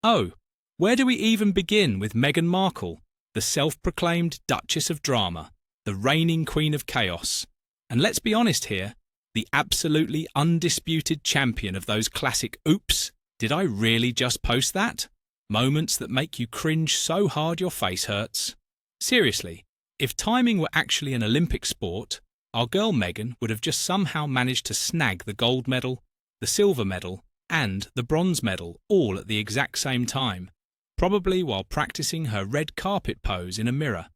Oh, where do we even begin with Meghan Markle, the self-proclaimed Duchess of Drama, the reigning Queen of Chaos, and let's be honest here, the absolutely undisputed champion of those classic "oops, did I really just post that?" moments that make you cringe so hard your face hurts. Seriously, if timing were actually an Olympic sport, our girl Meghan would have just somehow managed to snag the gold medal, the silver medal, and the bronze medal all at the exact same time, probably while practicing her red carpet pose in a mirror.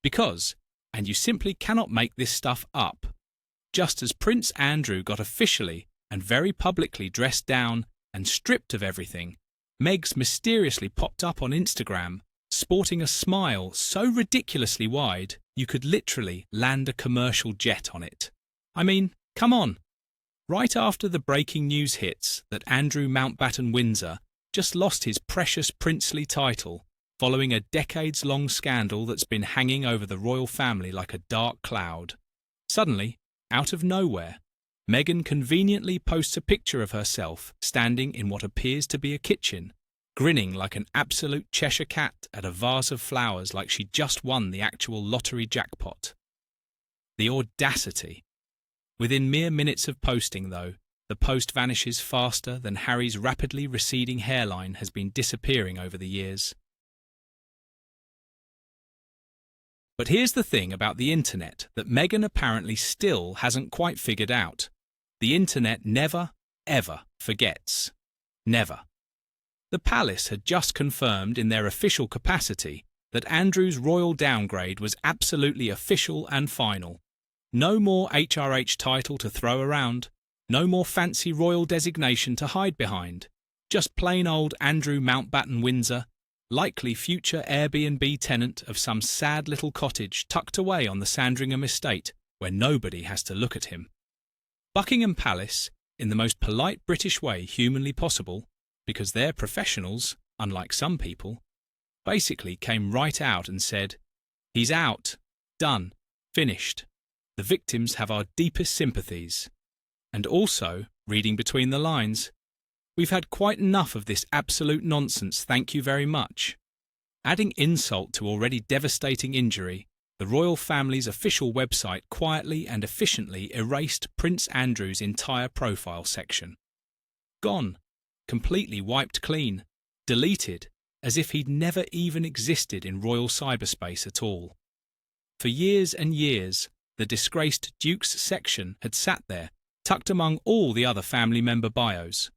Because, and you simply cannot make this stuff up, just as Prince Andrew got officially and very publicly dressed down and stripped of everything, Meg's mysteriously popped up on Instagram, sporting a smile so ridiculously wide you could literally land a commercial jet on it. I mean, come on. Right after the breaking news hits that Andrew Mountbatten Windsor just lost his precious princely title following a decades-long scandal that's been hanging over the royal family like a dark cloud, suddenly, out of nowhere, Meghan conveniently posts a picture of herself standing in what appears to be a kitchen, grinning like an absolute Cheshire cat at a vase of flowers like she just won the actual lottery jackpot. The audacity. Within mere minutes of posting, though, the post vanishes faster than Harry's rapidly receding hairline has been disappearing over the years. But here's the thing about the internet that Meghan apparently still hasn't quite figured out. The internet never, ever forgets. Never. The palace had just confirmed in their official capacity that Andrew's royal downgrade was absolutely official and final. No more HRH title to throw around, no more fancy royal designation to hide behind, just plain old Andrew Mountbatten Windsor, likely future Airbnb tenant of some sad little cottage tucked away on the Sandringham estate where nobody has to look at him. Buckingham Palace, in the most polite British way humanly possible, because they're professionals, unlike some people, basically came right out and said, "He's out, done, finished. The victims have our deepest sympathies." And also, reading between the lines, "We've had quite enough of this absolute nonsense, thank you very much." Adding insult to already devastating injury, the royal family's official website quietly and efficiently erased Prince Andrew's entire profile section. Gone. Completely wiped clean, deleted, as if he'd never even existed in royal cyberspace at all. For years and years, the disgraced Duke's section had sat there, tucked among all the other family member bios.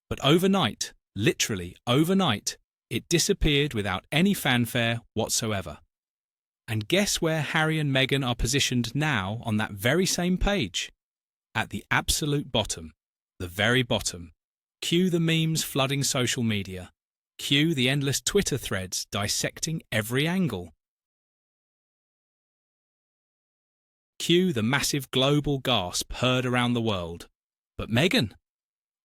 But overnight, literally overnight, it disappeared without any fanfare whatsoever. And guess where Harry and Meghan are positioned now on that very same page? At the absolute bottom, the very bottom. Cue the memes flooding social media. Cue the endless Twitter threads dissecting every angle. Cue the massive global gasp heard around the world. But Meghan?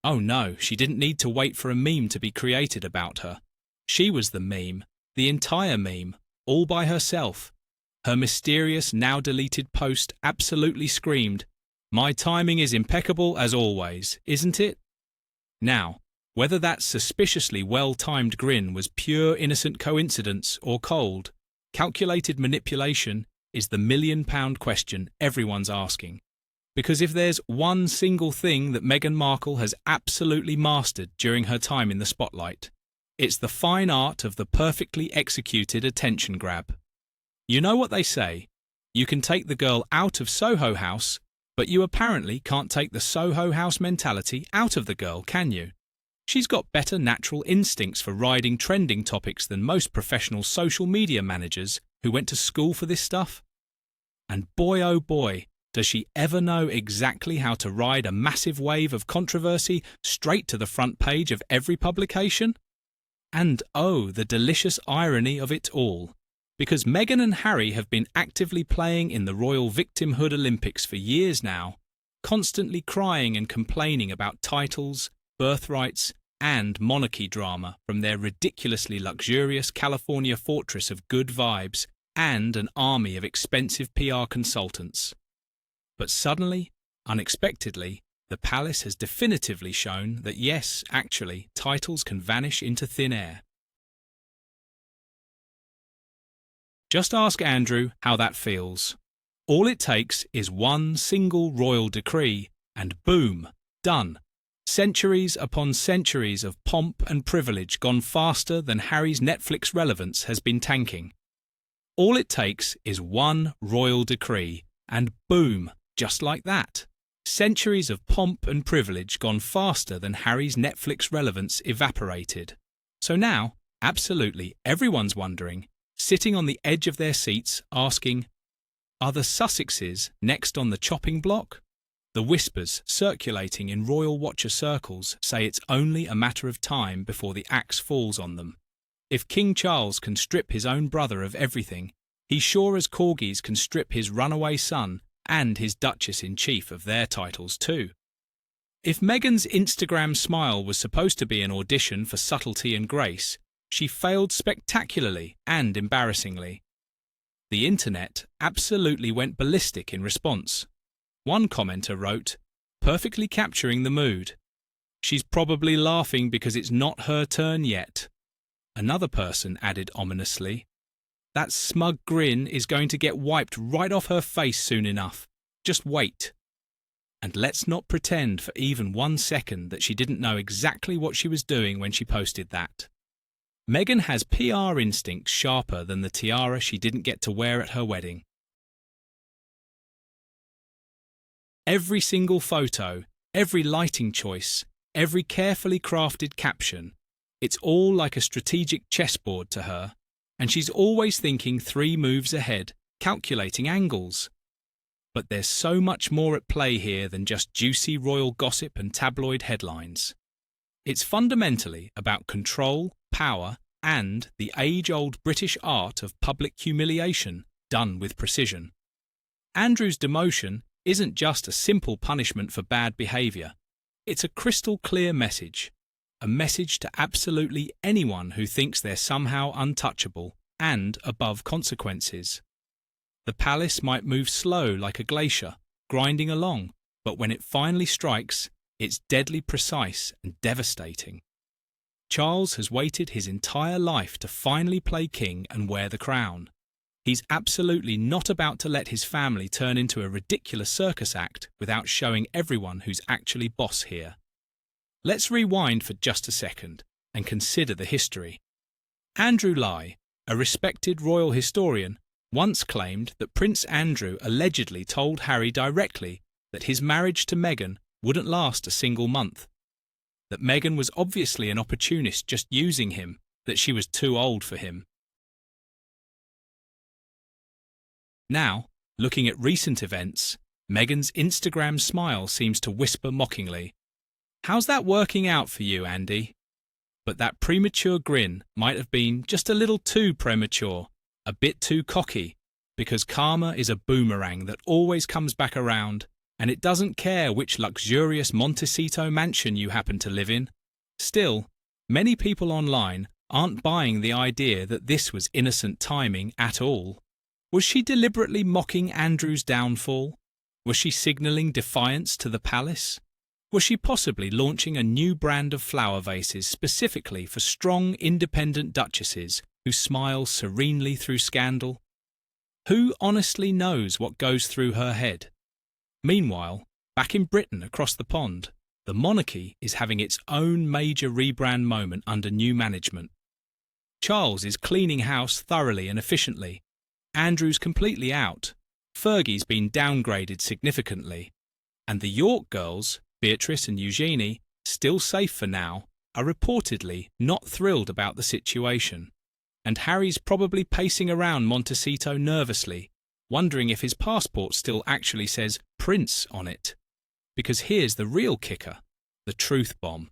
Oh no, she didn't need to wait for a meme to be created about her. She was the meme, the entire meme, all by herself. Her mysterious, now deleted post absolutely screamed, "My timing is impeccable as always, isn't it?" Now, whether that suspiciously well-timed grin was pure innocent coincidence or cold, calculated manipulation is the million-pound question everyone's asking. Because if there's one single thing that Meghan Markle has absolutely mastered during her time in the spotlight, it's the fine art of the perfectly executed attention grab. You know what they say, you can take the girl out of Soho House, but you apparently can't take the Soho House mentality out of the girl, can you? She's got better natural instincts for riding trending topics than most professional social media managers who went to school for this stuff. And boy oh boy, does she ever know exactly how to ride a massive wave of controversy straight to the front page of every publication? And oh, the delicious irony of it all. Because Meghan and Harry have been actively playing in the royal victimhood Olympics for years now, constantly crying and complaining about titles, birthrights, and monarchy drama from their ridiculously luxurious California fortress of good vibes and an army of expensive PR consultants. But suddenly, unexpectedly, the palace has definitively shown that yes, actually, titles can vanish into thin air. Just ask Andrew how that feels. All it takes is one single royal decree, and boom, done. Centuries upon centuries of pomp and privilege gone faster than Harry's Netflix relevance has been tanking. All it takes is one royal decree, and boom, just like that. Centuries of pomp and privilege gone faster than Harry's Netflix relevance evaporated. So now, absolutely everyone's wondering, sitting on the edge of their seats, asking, are the Sussexes next on the chopping block? The whispers circulating in royal watcher circles say it's only a matter of time before the axe falls on them. If King Charles can strip his own brother of everything, he sure as corgis can strip his runaway son and his Duchess-in-Chief of their titles too. If Meghan's Instagram smile was supposed to be an audition for subtlety and grace, she failed spectacularly and embarrassingly. The internet absolutely went ballistic in response. One commenter wrote, perfectly capturing the mood. She's probably laughing because it's not her turn yet. Another person added ominously, that smug grin is going to get wiped right off her face soon enough. Just wait. And let's not pretend for even 1 second that she didn't know exactly what she was doing when she posted that. Meghan has PR instincts sharper than the tiara she didn't get to wear at her wedding. Every single photo, every lighting choice, every carefully crafted caption, it's all like a strategic chessboard to her, and she's always thinking 3 moves ahead, calculating angles. But there's so much more at play here than just juicy royal gossip and tabloid headlines. It's fundamentally about control, power, and the age-old British art of public humiliation done with precision. Andrew's demotion isn't just a simple punishment for bad behaviour. It's a crystal-clear message. A message to absolutely anyone who thinks they're somehow untouchable and above consequences. The palace might move slow like a glacier, grinding along, but when it finally strikes, it's deadly precise and devastating. Charles has waited his entire life to finally play king and wear the crown. He's absolutely not about to let his family turn into a ridiculous circus act without showing everyone who's actually boss here. Let's rewind for just a second and consider the history. Andrew Lai, a respected royal historian, once claimed that Prince Andrew allegedly told Harry directly that his marriage to Meghan wouldn't last a single month. That Meghan was obviously an opportunist just using him, that she was too old for him. Now, looking at recent events, Meghan's Instagram smile seems to whisper mockingly, "How's that working out for you, Andy?" But that premature grin might have been just a little too premature, a bit too cocky, because karma is a boomerang that always comes back around, and it doesn't care which luxurious Montecito mansion you happen to live in. Still, many people online aren't buying the idea that this was innocent timing at all. Was she deliberately mocking Andrew's downfall? Was she signalling defiance to the palace? Was she possibly launching a new brand of flower vases specifically for strong, independent duchesses who smile serenely through scandal? Who honestly knows what goes through her head? Meanwhile, back in Britain across the pond, the monarchy is having its own major rebrand moment under new management. Charles is cleaning house thoroughly and efficiently. Andrew's completely out. Fergie's been downgraded significantly. And the York girls, Beatrice and Eugenie, still safe for now, are reportedly not thrilled about the situation. And Harry's probably pacing around Montecito nervously, wondering if his passport still actually says Prince on it. Because here's the real kicker, the truth bomb.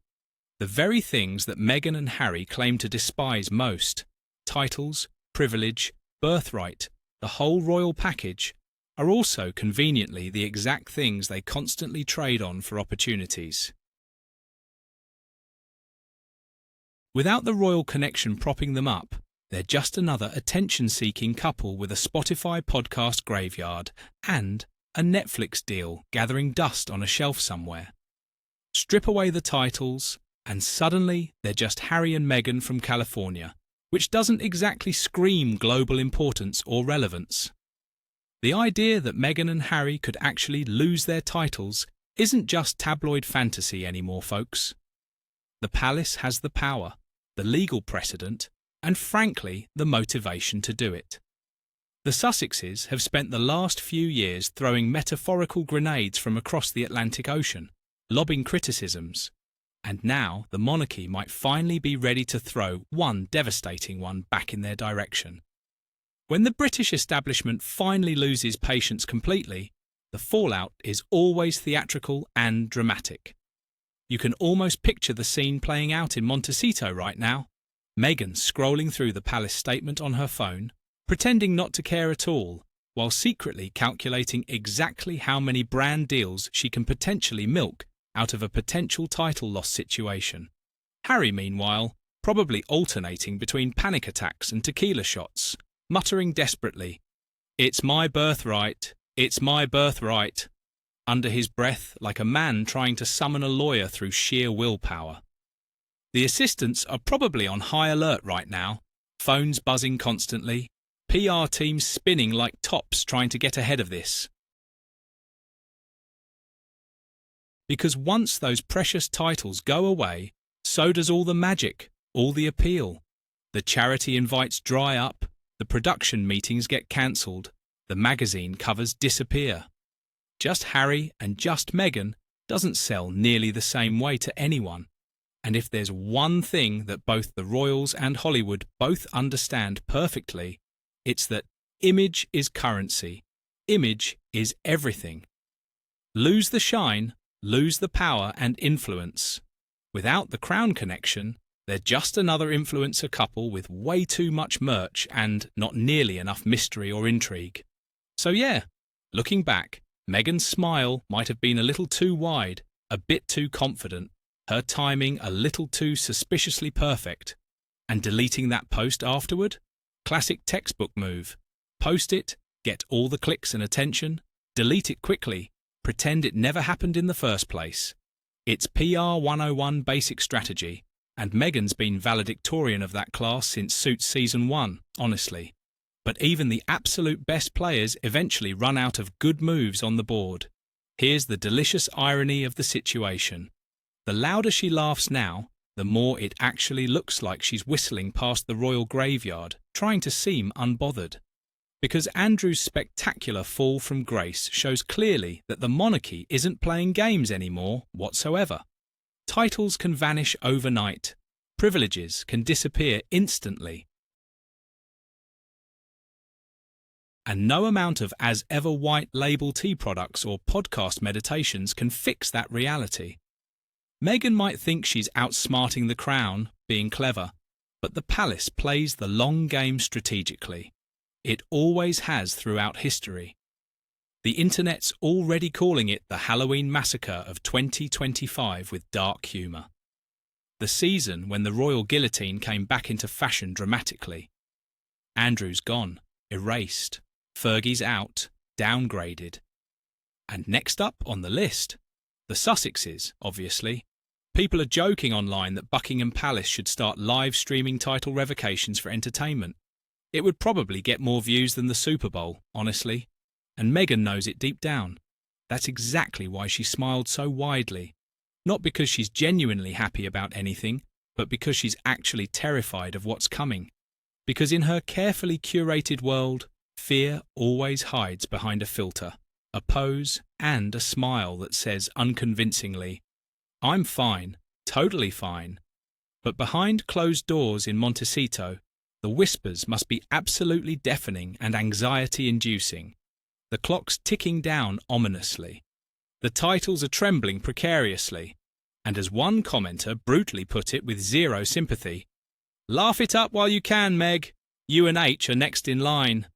The very things that Meghan and Harry claim to despise most, titles, privilege, birthright, the whole royal package, are also conveniently the exact things they constantly trade on for opportunities. Without the royal connection propping them up, they're just another attention-seeking couple with a Spotify podcast graveyard and a Netflix deal gathering dust on a shelf somewhere. Strip away the titles, and suddenly they're just Harry and Meghan from California, which doesn't exactly scream global importance or relevance. The idea that Meghan and Harry could actually lose their titles isn't just tabloid fantasy anymore, folks. The palace has the power, the legal precedent, and frankly, the motivation to do it. The Sussexes have spent the last few years throwing metaphorical grenades from across the Atlantic Ocean, lobbing criticisms, and now the monarchy might finally be ready to throw one devastating one back in their direction. When the British establishment finally loses patience completely, the fallout is always theatrical and dramatic. You can almost picture the scene playing out in Montecito right now. Meghan scrolling through the palace statement on her phone, pretending not to care at all, while secretly calculating exactly how many brand deals she can potentially milk out of a potential title loss situation. Harry, meanwhile, probably alternating between panic attacks and tequila shots, muttering desperately, "It's my birthright, it's my birthright," under his breath like a man trying to summon a lawyer through sheer willpower. The assistants are probably on high alert right now, phones buzzing constantly, PR teams spinning like tops trying to get ahead of this. Because once those precious titles go away, so does all the magic, all the appeal. The charity invites dry up, the production meetings get cancelled, the magazine covers disappear. Just Harry and just Meghan doesn't sell nearly the same way to anyone. And if there's one thing that both the royals and Hollywood both understand perfectly, it's that image is currency. Image is everything. Lose the shine, lose the power and influence. Without the crown connection, they're just another influencer couple with way too much merch and not nearly enough mystery or intrigue. So yeah, looking back, Meghan's smile might have been a little too wide, a bit too confident, her timing a little too suspiciously perfect. And deleting that post afterward? Classic textbook move. Post it, get all the clicks and attention, delete it quickly, pretend it never happened in the first place. It's PR 101 basic strategy, and Meghan's been valedictorian of that class since Suits Season 1, honestly. But even the absolute best players eventually run out of good moves on the board. Here's the delicious irony of the situation. The louder she laughs now, the more it actually looks like she's whistling past the royal graveyard, trying to seem unbothered. Because Andrew's spectacular fall from grace shows clearly that the monarchy isn't playing games anymore whatsoever. Titles can vanish overnight. Privileges can disappear instantly. And no amount of as-ever white label tea products or podcast meditations can fix that reality. Meghan might think she's outsmarting the crown, being clever, but the palace plays the long game strategically. It always has throughout history. The internet's already calling it the Halloween massacre of 2025 with dark humour. The season when the royal guillotine came back into fashion dramatically. Andrew's gone, erased. Fergie's out, downgraded. And next up on the list, the Sussexes, obviously. People are joking online that Buckingham Palace should start live streaming title revocations for entertainment. It would probably get more views than the Super Bowl, honestly. And Meghan knows it deep down. That's exactly why she smiled so widely. Not because she's genuinely happy about anything, but because she's actually terrified of what's coming. Because in her carefully curated world, fear always hides behind a filter, a pose, and a smile that says unconvincingly, "I'm fine, totally fine." But behind closed doors in Montecito, the whispers must be absolutely deafening and anxiety-inducing. The clock's ticking down ominously. The titles are trembling precariously. And as one commenter brutally put it with zero sympathy, "Laugh it up while you can, Meg. You and H are next in line."